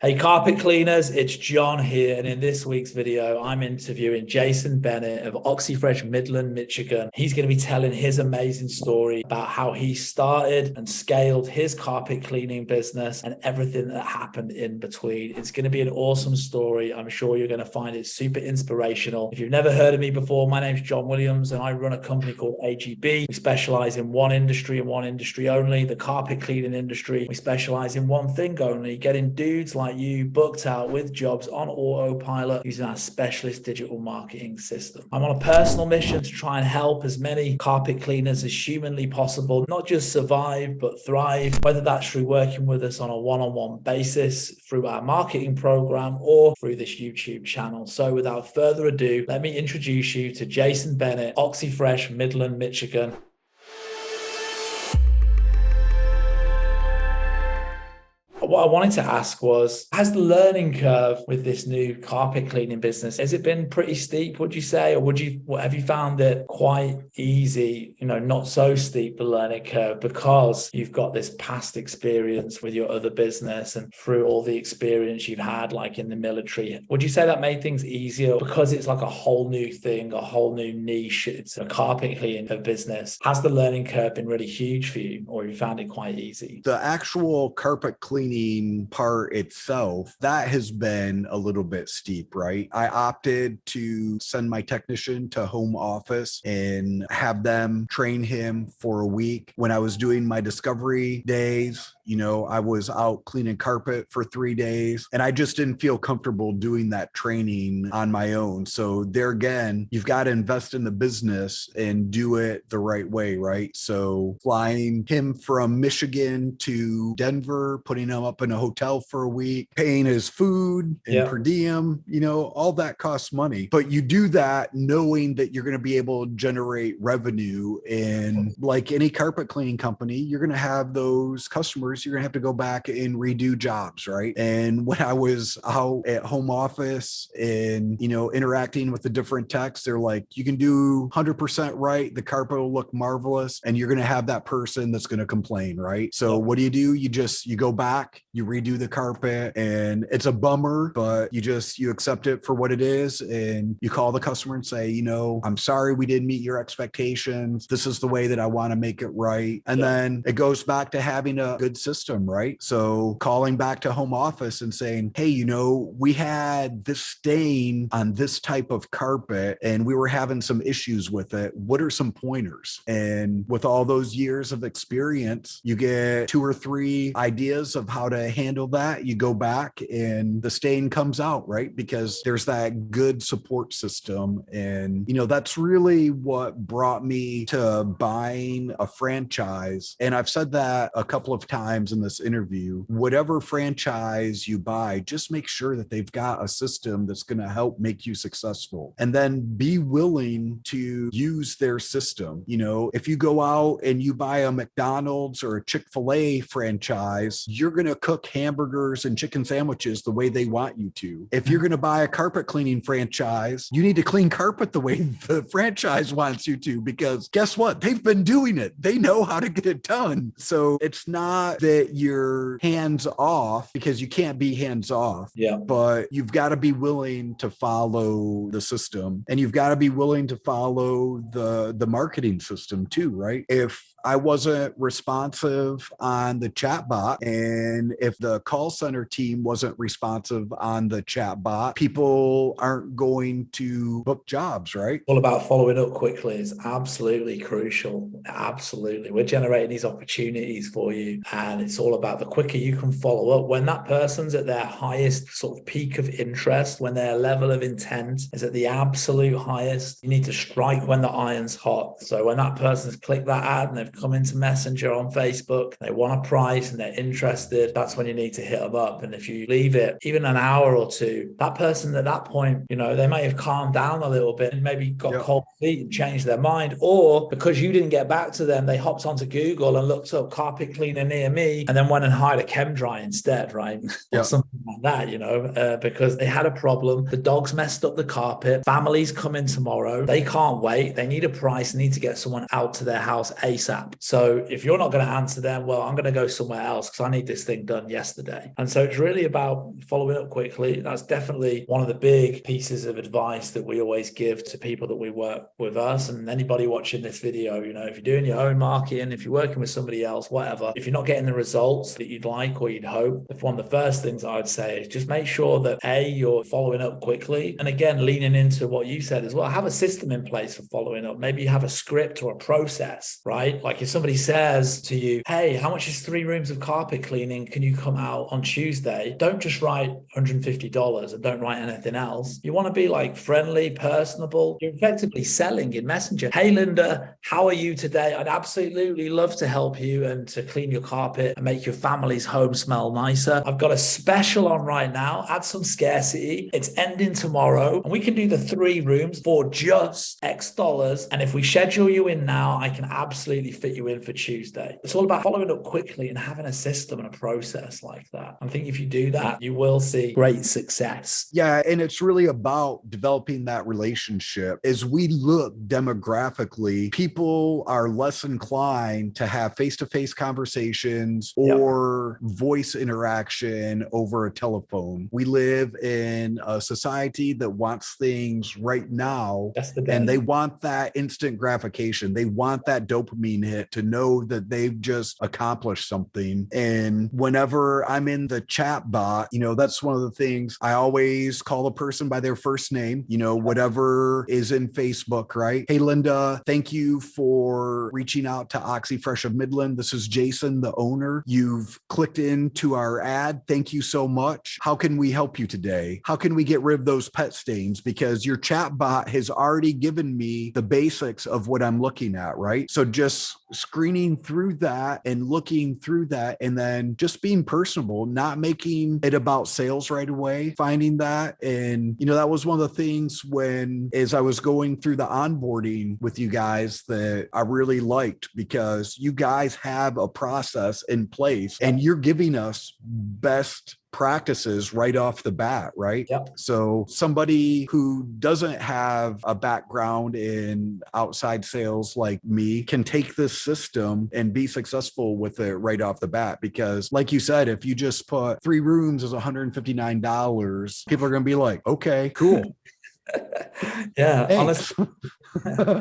Hey, carpet cleaners, it's John here. And in this week's video, I'm interviewing Jason Bennet of Oxi Fresh, Midland, Michigan. He's going to be telling his amazing story about how he started and scaled his carpet cleaning business and everything that happened in between. It's going to be an awesome story. I'm sure you're going to find it super inspirational. If you've never heard of me before, my name's John Williams and I run a company called AGB. We specialize in one industry and one industry only, the carpet cleaning industry. We specialize in one thing only, getting dudes like you booked out with jobs on autopilot using our specialist digital marketing system. I'm on a personal mission to try and help as many carpet cleaners as humanly possible, not just survive, but thrive, whether that's through working with us on a one-on-one basis, through our marketing program, or through this YouTube channel. So without further ado, let me introduce you to Jason Bennet, Oxi Fresh, Midland, Michigan. What I wanted to ask was, has the learning curve with this new carpet cleaning business, has it been pretty steep, would you say? Or have you found it quite easy, not so steep, the learning curve, because you've got this past experience with your other business and through all the experience you've had, like in the military? Would you say that made things easier because it's like a whole new thing, a whole new niche? It's a carpet cleaning business. Has the learning curve been really huge for you, or have you found it quite easy? The actual carpet cleaning part itself, that has been a little bit steep, right? I opted to send my technician to home office and have them train him for a week. When I was doing my discovery days, I was out cleaning carpet for 3 days and I just didn't feel comfortable doing that training on my own. So there again, you've got to invest in the business and do it the right way, right? So flying him from Michigan to Denver, putting him up in a hotel for a week, paying his food and per diem, all that costs money. But you do that knowing that you're going to be able to generate revenue. And like any carpet cleaning company, you're going to have those customers you're going to have to go back and redo jobs, right? And when I was out at home office and, interacting with the different techs, they're like, you can do 100% right. The carpet will look marvelous. And you're going to have that person that's going to complain, right? So what do? You go back, you redo the carpet, and it's a bummer, but you accept it for what it is. And you call the customer and say, I'm sorry we didn't meet your expectations. This is the way that I want to make it right. And then it goes back to having a good system, right? So calling back to home office and saying, hey, we had this stain on this type of carpet and we were having some issues with it. What are some pointers? And with all those years of experience, you get 2 or 3 ideas of how to handle that. You go back and the stain comes out, right? Because there's that good support system. And, that's really what brought me to buying a franchise. And I've said that a couple of times in this interview. Whatever franchise you buy, just make sure that they've got a system that's going to help make you successful. And then be willing to use their system. If you go out and you buy a McDonald's or a Chick-fil-A franchise, you're going to cook hamburgers and chicken sandwiches the way they want you to. If you're going to buy a carpet cleaning franchise, you need to clean carpet the way the franchise wants you to, because guess what? They've been doing it. They know how to get it done. So it's not that you're hands off, because you can't be hands off. But you've got to be willing to follow the system, and you've got to be willing to follow the marketing system too, right? If I wasn't responsive on the chatbot, and if the call center team wasn't responsive on the chatbot, people aren't going to book jobs, right? All about following up quickly is absolutely crucial. Absolutely. We're generating these opportunities for you, and it's all about the quicker you can follow up. When that person's at their highest sort of peak of interest, when their level of intent is at the absolute highest, you need to strike when the iron's hot. So when that person's clicked that ad and they've come into Messenger on Facebook, they want a price and they're interested, that's when you need to hit them up. And if you leave it even an hour or two, that person at that point, they may have calmed down a little bit and maybe got cold feet and changed their mind. Or because you didn't get back to them, they hopped onto Google and looked up carpet cleaner near me and then went and hired a chem dry instead, right? Or something like that, because they had a problem. The dogs messed up the carpet. Families come in tomorrow. They can't wait. They need a price. They need to get someone out to their house ASAP. ASAP. So if you're not going to answer them, well, I'm going to go somewhere else because I need this thing done yesterday. And so it's really about following up quickly. That's definitely one of the big pieces of advice that we always give to people that we work with us. And anybody watching this video, you know, if you're doing your own marketing, if you're working with somebody else, whatever, if you're not getting the results that you'd like or you'd hope, one of the first things I would say is just make sure that you're following up quickly. And again, leaning into what you said as well, have a system in place for following up. Maybe you have a script or a process, right? Like if somebody says to you, hey, how much is 3 rooms of carpet cleaning? Can you come out on Tuesday? Don't just write $150 and don't write anything else. You want to be like friendly, personable. You're effectively selling in Messenger. Hey, Linda, how are you today? I'd absolutely love to help you and to clean your carpet and make your family's home smell nicer. I've got a special on right now. Add some scarcity. It's ending tomorrow and we can do the 3 rooms for just X dollars. And if we schedule you in now, I can absolutely fit you in for Tuesday. It's all about following up quickly and having a system and a process like that. I think if you do that, you will see great success. Yeah. And it's really about developing that relationship. As we look demographically, people are less inclined to have face-to-face conversations or voice interaction over a telephone. We live in a society that wants things right now, and they want that instant gratification. They want that dopamine hit to know that they've just accomplished something. And whenever I'm in the chat bot, you know, that's one of the things I always call a person by their first name, you know, whatever is in Facebook, right? Hey, Linda, thank you for reaching out to Oxi Fresh of Midland. This is Jason, the owner. You've clicked into our ad. Thank you so much. How can we help you today? How can we get rid of those pet stains? Because your chat bot has already given me the basics of what I'm looking at, right? So just screening through that and looking through that, and then just being personable, not making it about sales right away, finding that. And, you know, that was one of the things when, as I was going through the onboarding with you guys, that I really liked, because you guys have a process in place and you're giving us best practices right off the bat, right? Yep. So somebody who doesn't have a background in outside sales like me can take this system and be successful with it right off the bat. Because like you said, if you just put 3 rooms as $159, people are going to be like, okay, cool. Yeah.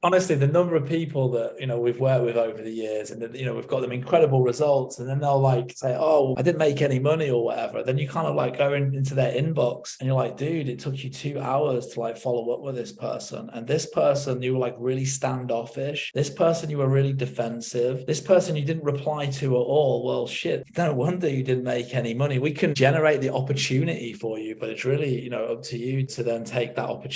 Honestly, the number of people that, you know, we've worked with over the years, and that, you know, we've got them incredible results, and then they'll like say, oh, I didn't make any money or whatever. Then you kind of like go into their inbox and you're like, dude, it took you 2 hours to like follow up with this person. And this person, you were like really standoffish. This person, you were really defensive. This person you didn't reply to at all. Well, shit, no wonder you didn't make any money. We can generate the opportunity for you, but it's really, you know, up to you to then take that opportunity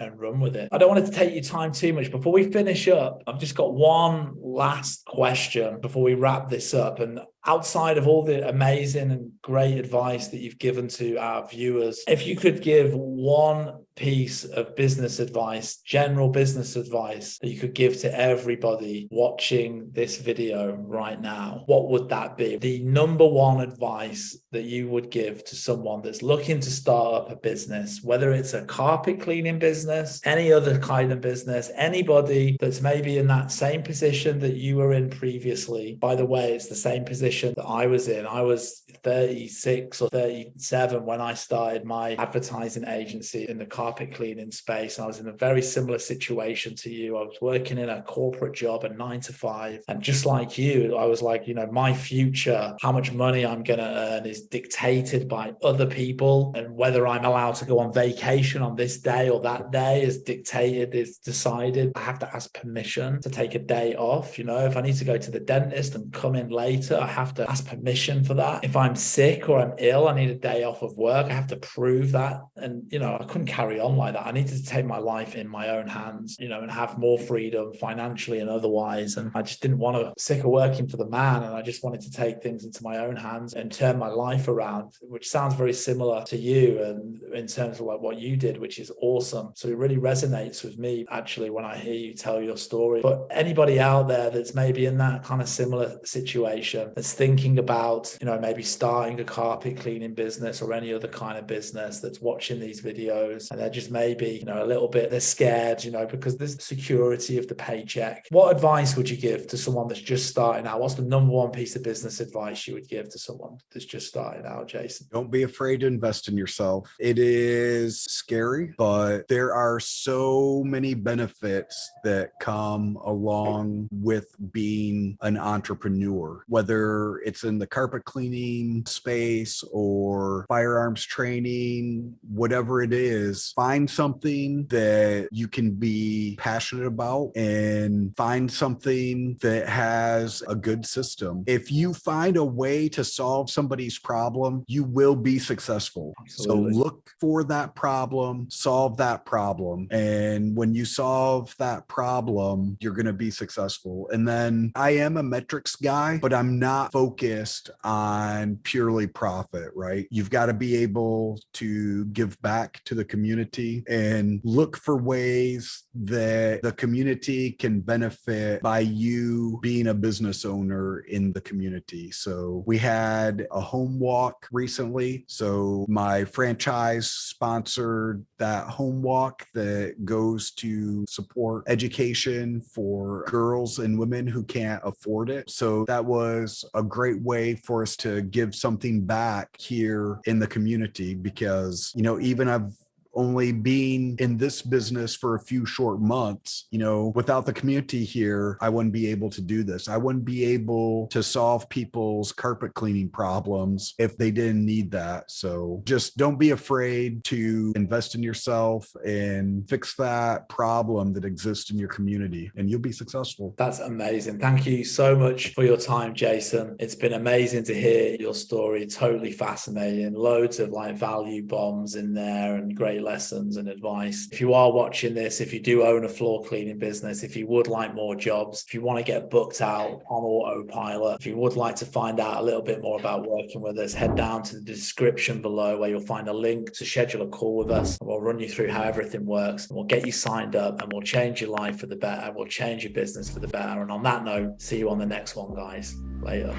and run with it. I don't want it to take you time too much. Before we finish up, I've just got one last question before we wrap this up. And outside of all the amazing and great advice that you've given to our viewers, if you could give one piece of business advice, general business advice that you could give to everybody watching this video right now, what would that be? The number one advice that you would give to someone that's looking to start up a business, whether it's a carpet cleaning business, any other kind of business, anybody that's maybe in that same position that you were in previously. By the way, it's the same position that I was in. I was 36 or 37 when I started my advertising agency in the carpet cleaning space. I was in a very similar situation to you. I was working in a corporate job, a 9 to 5. And just like you, I was like, you know, my future, how much money I'm going to earn is dictated by other people. And whether I'm allowed to go on vacation on this day or that day is dictated, is decided. I have to ask permission to take a day off. You know, if I need to go to the dentist and come in later, I have to ask permission for that. If I'm sick or I'm ill, I need a day off of work. I have to prove that. And, you know, I couldn't carry on like that. I needed to take my life in my own hands, you know, and have more freedom financially and otherwise. And I just didn't want to, sick of working for the man. And I just wanted to take things into my own hands and turn my life around, which sounds very similar to you and in terms of like what you did, which is awesome. So it really resonates with me actually when I hear you tell your story. But anybody out there that's maybe in that kind of similar situation, that's thinking about, you know, maybe starting starting a carpet cleaning business or any other kind of business that's watching these videos, and they're just maybe, a little bit, they're scared, because there's security of the paycheck. What advice would you give to someone that's just starting out? What's the number one piece of business advice you would give to someone that's just starting out, Jason? Don't be afraid to invest in yourself. It is scary, but there are so many benefits that come along with being an entrepreneur, whether it's in the carpet cleaning space or firearms training, whatever it is. Find something that you can be passionate about and find something that has a good system. If you find a way to solve somebody's problem, you will be successful. Absolutely. So look for that problem, solve that problem. And when you solve that problem, you're going to be successful. And then I am a metrics guy, but I'm not focused on purely profit, right? You've got to be able to give back to the community and look for ways that the community can benefit by you being a business owner in the community. So we had a home walk recently. So my franchise sponsored that home walk that goes to support education for girls and women who can't afford it. So that was a great way for us to give something back here in the community because, even I've only being in this business for a few short months, without the community here, I wouldn't be able to do this. I wouldn't be able to solve people's carpet cleaning problems if they didn't need that. So just don't be afraid to invest in yourself and fix that problem that exists in your community, and you'll be successful. That's amazing. Thank you so much for your time, Jason. It's been amazing to hear your story. Totally fascinating. Loads of value bombs in there and great lessons and advice. If you are watching this, if you do own a floor cleaning business, if you would like more jobs, if you want to get booked out on autopilot, if you would like to find out a little bit more about working with us, head down to the description below where you'll find a link to schedule a call with us. And we'll run you through how everything works. And we'll get you signed up and we'll change your life for the better. We'll change your business for the better. And on that note, see you on the next one, guys. Later.